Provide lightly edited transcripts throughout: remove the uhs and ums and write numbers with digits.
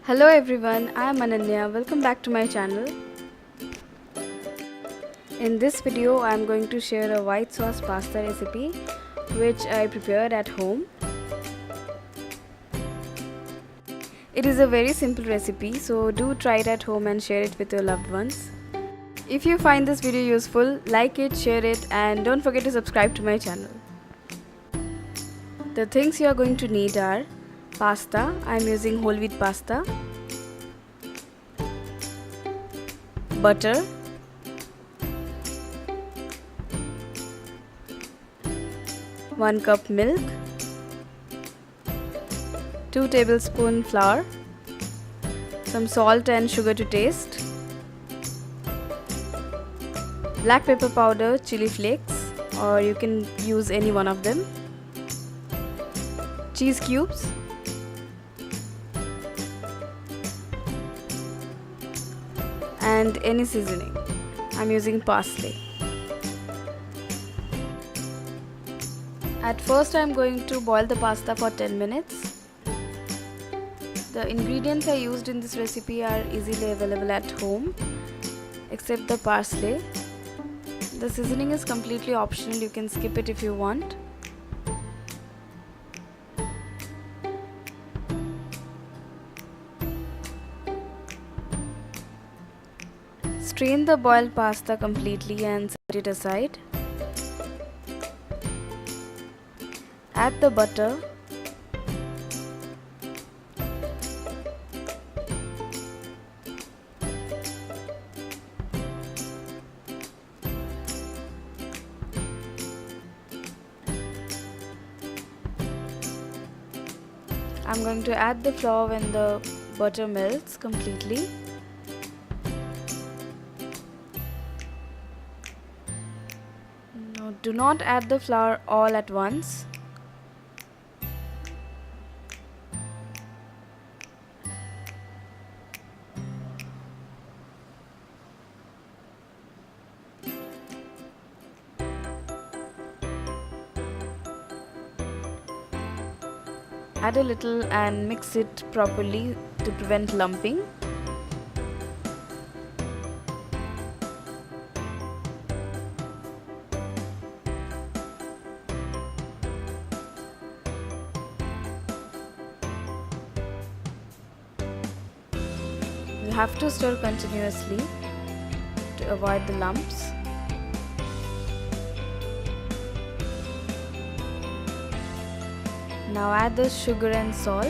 Hello everyone, I am Ananya. Welcome back to my channel. In this video, I am going to share a white sauce pasta recipe which I prepared at home. It is a very simple recipe, so do try it at home and share it with your loved ones. If you find this video useful, like it, share it, and don't forget to subscribe to my channel. The things you are going to need are pasta. I am using whole wheat pasta, butter, one cup milk, 2 tablespoons flour, some salt and sugar to taste, black pepper powder, chili flakes, or you can use any one of them, cheese cubes, and any seasoning. I'm using parsley. At first I'm going to boil the pasta for 10 minutes. The ingredients I used in this recipe are easily available at home except the parsley. The seasoning is completely optional, you can skip it if you want. Strain the boiled pasta completely and set it aside. Add the butter, I'm going to add the flour when the butter melts completely. No, do not add the flour all at once. Add a little and mix it properly to prevent lumping. You have to stir continuously to avoid the lumps. Now add the sugar and salt.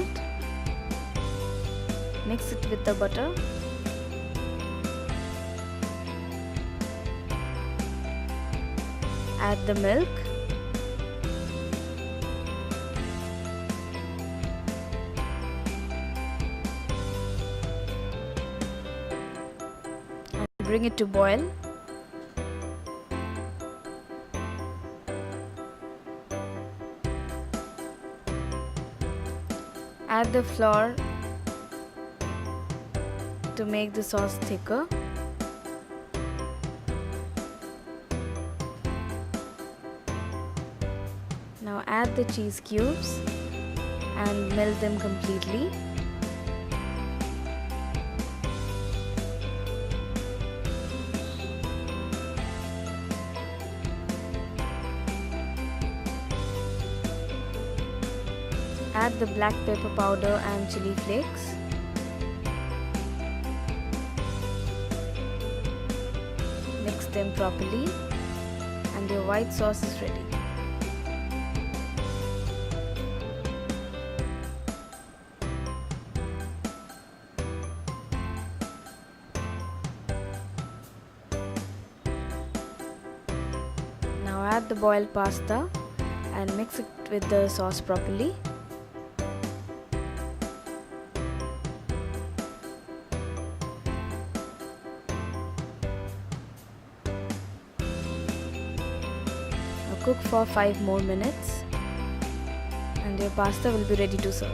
Mix it with the butter. Add the milk. And bring it to boil. Add the flour to make the sauce thicker. Now add the cheese cubes and melt them completely. Add the black pepper powder and chili flakes. Mix them properly and your white sauce is ready. Now add the boiled pasta and mix it with the sauce properly. Cook for 5 more minutes and your pasta will be ready to serve.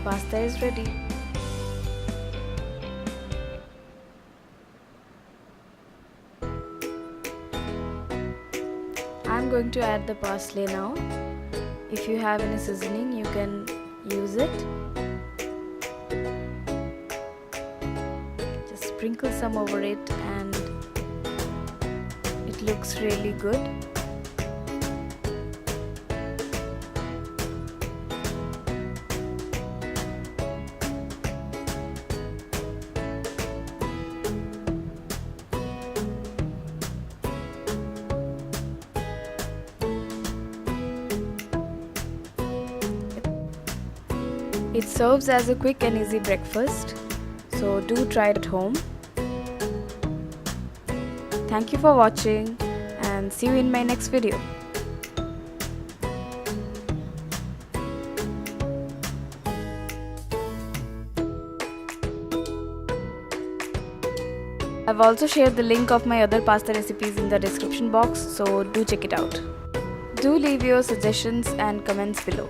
pasta is ready. I'm going to add the parsley now. If you have any seasoning, you can use it. Just sprinkle some over it and it looks really good. It serves as a quick and easy breakfast, so do try it at home. Thank you for watching and see you in my next video. I've also shared the link of my other pasta recipes in the description box, so do check it out. Do leave your suggestions and comments below.